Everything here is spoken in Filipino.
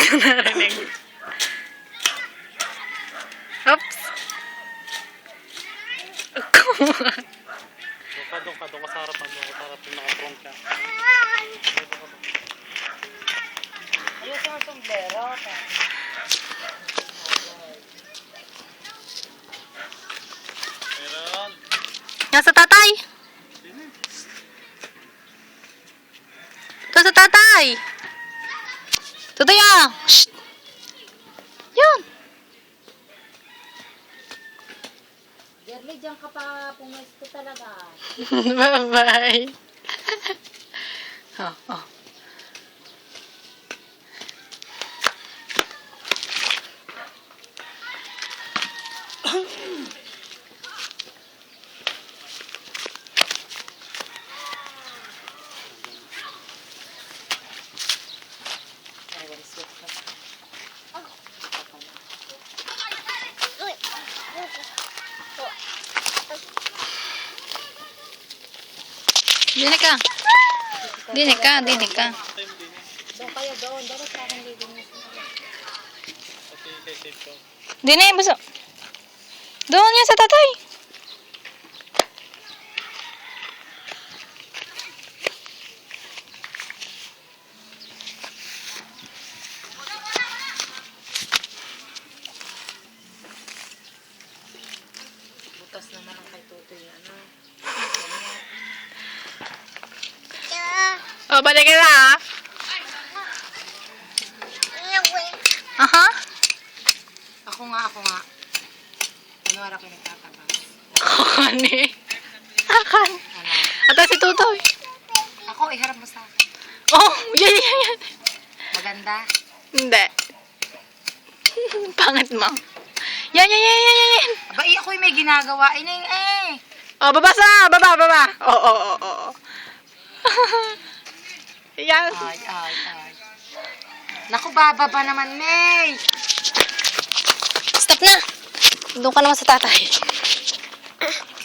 ko narinig. Oops. Doon ka sa harapan mo. Sa harapan naka-front ka. Ayos ang sombrero. Meron. Nasa tatay. Ito sa tatay. Tatay ah. Shh. Yun. Jerry, diyan ka pa pumesto talaga. Bye-bye. Oh, oh. Dinig ka. Dinig ka, dinig ka. Doon kayo doon. Doon sa akin lidinis. Kasi safe ko. Dinig, basta. Doon yan sa tatay. Butas naman ang kay Tutoy. Ano? Oh, balik ka na ah. Aha. Ako nga. Ano ako nagtatabas? Kani. Akan. Ano? Ata si Tutoy. Ako, iharap mo sa akin. Oh, yan. Maganda. Hindi. Pangit mo. Yan. Aba, ako may ginagawa. Ining Oh, baba. Oo. Yan. Ay. Naku, bababa naman, May. Stop na. Doon ka naman sa tatay.